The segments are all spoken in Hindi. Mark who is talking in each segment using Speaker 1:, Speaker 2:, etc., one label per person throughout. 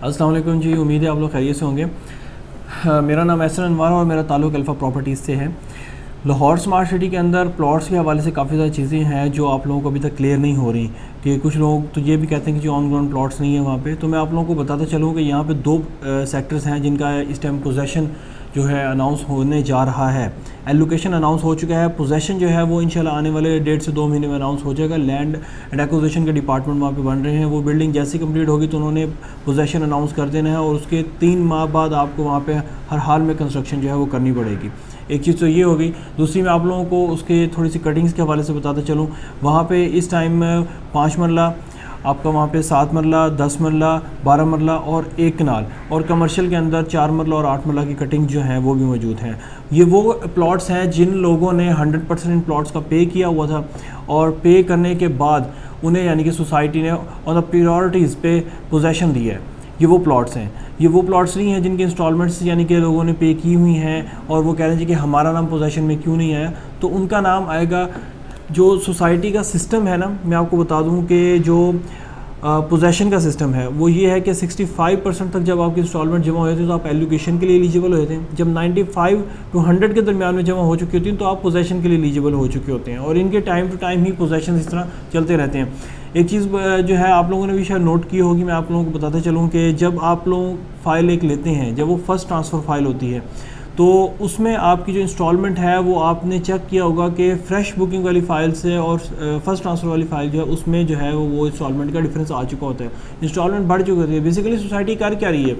Speaker 1: अस्सलाम वालेकुम जी, उम्मीद है आप लोग खैरियत से होंगे। मेरा नाम एहसन अनवर और मेरा ताल्लुक़ अल्फ़ा प्रॉपर्टीज़ से है। लाहौर स्मार्ट सिटी के अंदर प्लॉट्स के हवाले से काफ़ी सारी चीज़ें हैं जो आप लोगों को अभी तक क्लियर नहीं हो रही, कि कुछ लोग तो ये भी कहते हैं कि जो ऑन ग्राउंड प्लॉट्स नहीं है वहाँ पे। तो मैं आप लोगों को बताता चलूँ कि यहाँ पे दो सेक्टर्स हैं जिनका इस टाइम पोजेसन जो है अनाउंस होने जा रहा है। एलोकेशन अनाउंस हो चुका है, पोजेसन जो है वो इंशाल्लाह आने वाले 1.5 से 2 महीने में अनाउंस हो जाएगा। लैंड एंड एक्विजिशन के डिपार्टमेंट वहाँ पे बन रहे हैं। वो बिल्डिंग जैसी कंप्लीट होगी तो उन्होंने पोजेसन अनाउंस कर देना है और उसके 3 माह बाद आपको वहाँ पे हर हाल में कंस्ट्रक्शन जो है वो करनी पड़ेगी। एक चीज़ तो ये होगी। दूसरी मैं आप लोगों को उसके थोड़ी सी कटिंग्स के हवाले से बताता चलूँ। वहाँ पे इस टाइम 5 मरला, आपका वहाँ पे 7 मरला, 10 मरला, 12 मरला और 1 कनाल, और कमर्शियल के अंदर 4 मरला और 8 मरला की कटिंग जो हैं वो भी मौजूद हैं। ये वो प्लॉट्स हैं जिन लोगों ने 100% इन प्लॉट्स का पे किया हुआ था और पे करने के बाद उन्हें यानी कि सोसाइटी ने ऑन द प्रायोरिटीज़ पे पोजेसन दिया है। ये वो प्लॉट्स हैं। ये वो प्लॉट्स नहीं हैं जिनकी इंस्टॉलमेंट्स यानी कि लोगों ने पे की हुई हैं और वो कह रहे हैं कि हमारा नाम पोजेसन में क्यों नहीं आया। तो उनका नाम आएगा, जो सोसाइटी का सिस्टम है ना, मैं आपको बता दूं कि जो पोजेसन का सिस्टम है वो ये है कि 65% तक जब आपकी इंस्टॉलमेंट जमा हो जाती है तो आप एलोकेशन के लिए एलिजिबल हो जाते हैं। जब 95 to 100 के दरमियान में जमा हो चुकी होती हैं तो आप पोजेसन के लिए एलिजिबल हो चुके होते हैं, और इनके टाइम टू टाइम ही पोजेसन इस तरह चलते रहते हैं। एक चीज़ जो है आप लोगों ने भी शायद नोट की होगी, मैं आप लोगों को बताते चलूँ कि जब आप लोग फ़ाइल एक लेते हैं, जब वो फर्स्ट ट्रांसफ़र फ़ाइल होती है तो उसमें आपकी जो इंस्टॉलमेंट है वो आपने चेक किया होगा कि फ़्रेश बुकिंग वाली फ़ाइल से और फर्स्ट ट्रांसफ़र वाली फ़ाइल जो है उसमें जो है वो इंस्टॉलमेंट का डिफरेंस आ चुका होता है, इंस्टॉलमेंट बढ़ चुकी होती है। बेसिकली सोसाइटी कर क्या रही है,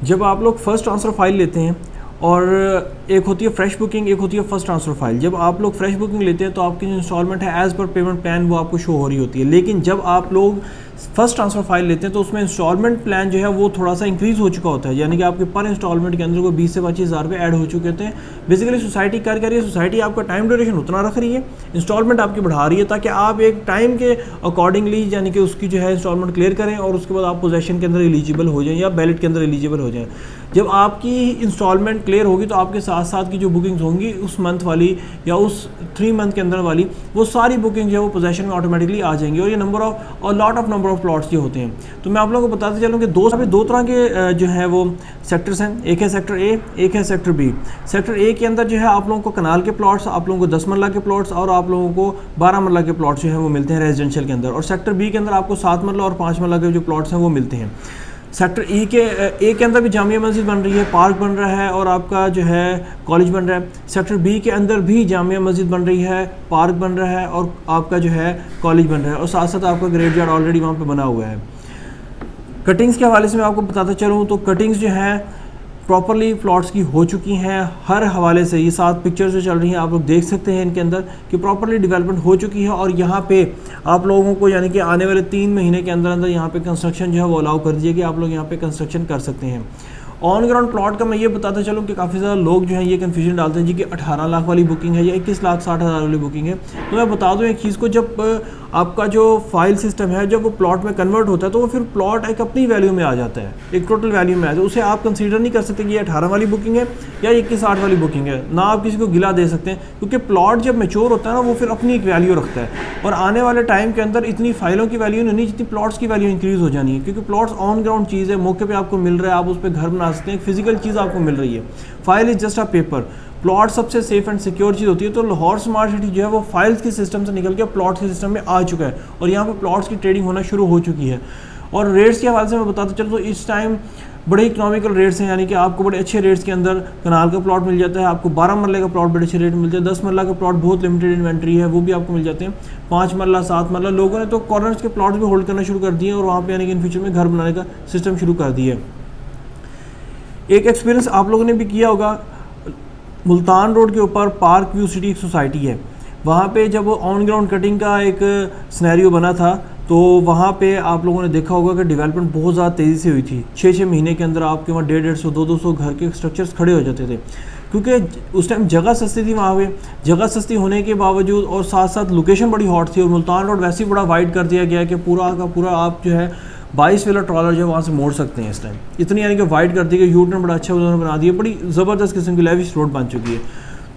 Speaker 1: जब आप लोग फर्स्ट ट्रांसफ़र फ़ाइल लेते हैं और एक होती है फ्रेश बुकिंग, एक होती है फर्स्ट ट्रांसफ़र फ़ाइल। जब आप लोग फ्रेश बुकिंग लेते हैं तो आपकी जो इंस्टॉलमेंट है एज़ पर पेमेंट प्लान वो आपको शो हो रही होती है। लेकिन जब आप लोग फर्स्ट ट्रांसफ़र फ़ाइल लेते हैं तो उसमें इंस्टॉलमेंट प्लान जो है वो थोड़ा सा इंक्रीज़ हो चुका होता है, यानी कि आपके पर इंस्टॉलमेंट के अंदर को 20 से 25 हज़ार रुपये ऐड हो चुके होते हैं। बेसिकली सोसाइटी कर रही है, सोसाइटी आपका टाइम ड्यूरेशन उतना रख रही है, इंस्टॉलमेंट आपकी बढ़ा रही है ताकि आप एक टाइम के अकॉर्डिंगली यानी कि उसकी जो है इंस्टॉलमेंट क्लियर करें और उसके बाद आप पोजेसन के अंदर एलिजिबल हो जाएं या बैलेट के अंदर एलिजिबल हो जाएं। जब आपकी इंस्टॉलमेंट क्लियर होगी तो आपके साथ साथ की जो बुकिंग्स होंगी उस मंथ वाली या उस 3 मंथ के अंदर वाली, वो सारी बुकिंग जो है वो पोजेसन में ऑटोमेटिकली आ जाएंगी। और ये lot of number of plots जो होते हैं। तो मैं आप लोगों को बताते चलूँ कि दो तरह के जो है वो सेक्टर्स हैं। एक है सेक्टर ए, एक है सेक्टर बी। सेक्टर ए के अंदर जो है आप लोगों को कनाल के प्लॉट्स, आप लोगों को 10 मरला के प्लॉट्स और आप लोगों को 12 मरला के प्लॉट्स जो है वो मिलते हैं रेजिडेंशियल के अंदर। और सेक्टर बी के अंदर आपको 7 मरला और 5 मरला के जो प्लॉट्स हैं वो मिलते हैं। सेक्टर ए के अंदर भी जामिया मस्जिद बन रही है, पार्क बन रहा है और आपका जो है कॉलेज बन रहा है। सेक्टर बी के अंदर भी जामिया मस्जिद बन रही है, पार्क बन रहा है और आपका जो है कॉलेज बन रहा है, और साथ साथ आपका ग्रेव यार्ड ऑलरेडी वहाँ पे बना हुआ है। कटिंग्स के हवाले से मैं आपको बताता चलूँ तो कटिंग्स जो है प्रॉपरली प्लॉट्स की हो चुकी हैं हर हवाले से। ये 7 पिक्चर्स जो चल रही हैं आप लोग देख सकते हैं इनके अंदर कि प्रॉपरली डेवलपमेंट हो चुकी है। और यहाँ पे आप लोगों को यानी कि आने वाले 3 महीने के अंदर अंदर यहाँ पे कंस्ट्रक्शन जो है वो अलाउ कर दिए कि आप लोग यहाँ पे कंस्ट्रक्शन कर सकते हैं। ऑन ग्राउंड प्लॉट का मैं ये बताता चलूँ कि काफ़ी ज़्यादा लोग जो हैं ये कन्फ्यूजन डालते हैं जी कि 18 लाख वाली बुकिंग है या 21,60,000 वाली बुकिंग है। तो मैं बता दूँ एक चीज़ को, जब आपका जो फाइल सिस्टम है जब वो प्लॉट में कन्वर्ट होता है तो वो फिर प्लॉट एक अपनी वैल्यू में आ जाता है, एक टोटल वैल्यू में आ जाता है। उसे आप कंसीडर नहीं कर सकते कि ये 18 वाली बुकिंग है या 21,60 वाली बुकिंग है, ना आप किसी को गिला दे सकते हैं, क्योंकि प्लॉट जब मैच्योर होता है ना वो फिर अपनी एक वैल्यू रखता है। और आने वाले टाइम के अंदर इतनी फाइलों की वैल्यू नहीं जितनी प्लॉट्स की वैल्यू इंक्रीज़ हो जानी है, क्योंकि प्लॉट्स ऑन ग्राउंड चीज़ है, मौके पर आपको मिल रहा है, आप उस पर घर बना सकते हैं, फिजिकल चीज़ आपको मिल रही है। File is just a paper. Plot सबसे सेफ एंड सिक्योर चीज़ होती है। तो लाहौर स्मार्ट सिटी जो है वो फाइल्स के सिस्टम से निकल के प्लॉट्स के सिस्टम में आ चुका है और यहाँ पे प्लॉट्स की ट्रेडिंग होना शुरू हो चुकी है। और रेट्स के हवाले से मैं बताता चलूँ तो इस टाइम बड़े इकोनॉमिकल रेट्स हैं, यानी कि आपको बड़े अच्छे रेट्स के अंदर कनाल का प्लॉट मिल जाता है, आपको 12 मरले का प्लॉट बड़े अच्छे रेट मिलते हैं, 10 मरला का प्लॉट बहुत लिमिटेड इन्वेंट्री है वो भी आपको मिल जाते हैं, 5 मरला 7 मरला। लोगों ने तो कॉर्नर्स के प्लॉट भी होल्ड करना शुरू कर दिए और वहाँ पर यानी कि इन फ्यूचर में घर बनाने का सिस्टम शुरू कर दिया है। एक एक्सपीरियंस आप लोगों ने भी किया होगा, मुल्तान रोड के ऊपर पार्क व्यू सिटी एक सोसाइटी है, वहाँ पे जब ऑन ग्राउंड कटिंग का एक सिनेरियो बना था तो वहाँ पे आप लोगों ने देखा होगा कि डेवलपमेंट बहुत ज़्यादा तेज़ी से हुई थी। 6-6 महीने के अंदर आपके वहाँ 150-150, 200 घर के स्ट्रक्चर्स खड़े हो जाते थे, क्योंकि उस टाइम जगह सस्ती थी वहाँ पे। जगह सस्ती होने के बावजूद और साथ साथ लोकेशन बड़ी हॉट थी और मुल्तान रोड वैसे ही बड़ा वाइड कर दिया गया कि पूरा का पूरा आप जो है 22 व्हीलर ट्रॉलर जो है वहाँ से मोड़ सकते हैं इस टाइम। इतनी यानी कि वाइड कर दी कि यू टर्न बड़ा अच्छा उन्होंने बना दिया, बड़ी ज़बरदस्त किस्म की लेविश रोड बन चुकी है।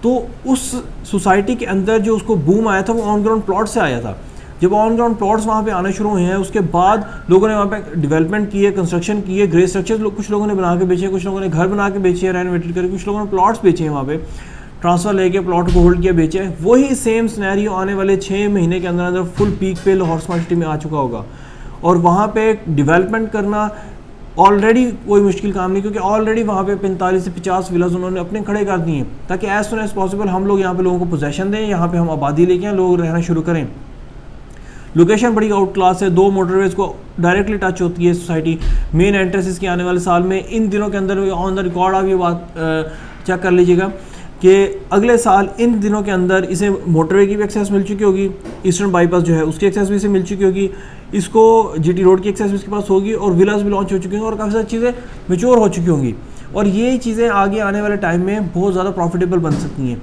Speaker 1: तो उस सोसाइटी के अंदर जो उसको बूम आया था वो ऑन ग्राउंड प्लॉट से आया था। जब ऑन ग्राउंड प्लॉट्स वहाँ पे आने शुरू हुए हैं, उसके बाद लोगों ने वहाँ पे डेवलपमेंट की है, कंस्ट्रक्शन की है, ग्रे स्ट्रक्चर्स कुछ लोगों ने बना के बेचे हैं, कुछ लोगों ने घर बना के बेचे हैं रेनोवेटेड करके, कुछ लोगों ने प्लॉट्स बेचे हैं वहाँ पे, ट्रांसफ़र लेके प्लॉट को होल्ड किया बेचे है। वही सेम सिनेरियो आने वाले 6 महीने के अंदर अंदर फुल पीक पे लाहौर स्मार्ट सिटी में आ चुका होगा। और वहाँ पे डेवलपमेंट करना ऑलरेडी कोई मुश्किल काम नहीं, क्योंकि ऑलरेडी वहाँ पे 45 से 50 विलाज उन्होंने अपने खड़े कर दिए हैं, ताकि एज सुन एज पॉसिबल हम लोग यहाँ पे लोगों को पोजेशन दें, यहाँ पे हम आबादी लेके आएँ, लोग रहना शुरू करें। लोकेशन बड़ी आउट क्लास है, 2 मोटरवेज को डायरेक्टली टच होती है सोसाइटी। मेन एंट्रेंस इसकी आने वाले साल में इन दिनों के अंदर ऑन द रिकॉर्ड आप ये बात चेक कर लीजिएगा कि अगले साल इन दिनों के अंदर इसे मोटरवे की भी एक्सेस मिल चुकी होगी, ईस्टर्न बाईपास जो है उसकी एक्सेस भी इसे मिल चुकी होगी, इसको जीटी रोड की एक्सेस भी इसके पास होगी, और विलास भी लॉन्च हो चुके हैं, और काफ़ी सारी चीज़ें मैच्योर हो चुकी होंगी। और ये चीज़ें आगे आने वाले टाइम में बहुत ज़्यादा प्रॉफिटेबल बन सकती हैं।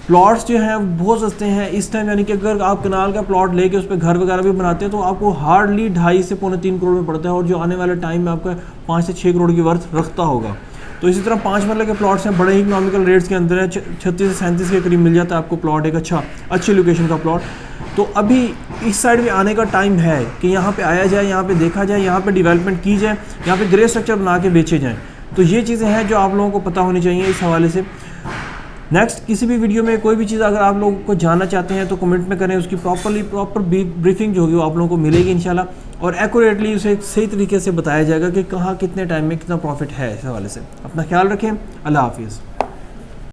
Speaker 1: प्लॉट्स जो हैं बहुत सस्ते हैं इस टाइम, यानी कि अगर आप कनाल का प्लॉट लेके उस पर घर वगैरह भी बनाते हैं तो आपको हार्डली 2.5 से पौने 3 करोड़ में पड़ता है, और जो आने वाले टाइम में आपका 5 से 6 करोड़ की वर्थ रखता होगा। तो इसी तरह 5 मरले के प्लॉट्स हैं, बड़े ही इकोनॉमिकल रेट्स के अंदर है, 36 से 37 के करीब मिल जाता है आपको प्लॉट, एक अच्छी लोकेशन का प्लॉट। तो अभी इस साइड भी आने का टाइम है कि यहाँ पे आया जाए, यहाँ पे देखा जाए, यहाँ पे डेवलपमेंट की जाए, यहाँ पे ग्रे स्ट्रक्चर बना के बेचे जाएँ। तो ये चीज़ें हैं जो आप लोगों को पता होनी चाहिए इस हवाले से। नेक्स्ट किसी भी वीडियो में कोई भी चीज़ अगर आप लोगों को जानना चाहते हैं तो कमेंट में करें, उसकी प्रॉपर ब्रीफिंग जो होगी वो आप लोगों को मिलेगी इंशाल्लाह, और एक्यूरेटली उसे सही तरीके से बताया जाएगा कि कहाँ कितने टाइम में कितना प्रॉफिट है। इस हवाले से अपना ख्याल रखें। अल्लाह हाफिज़।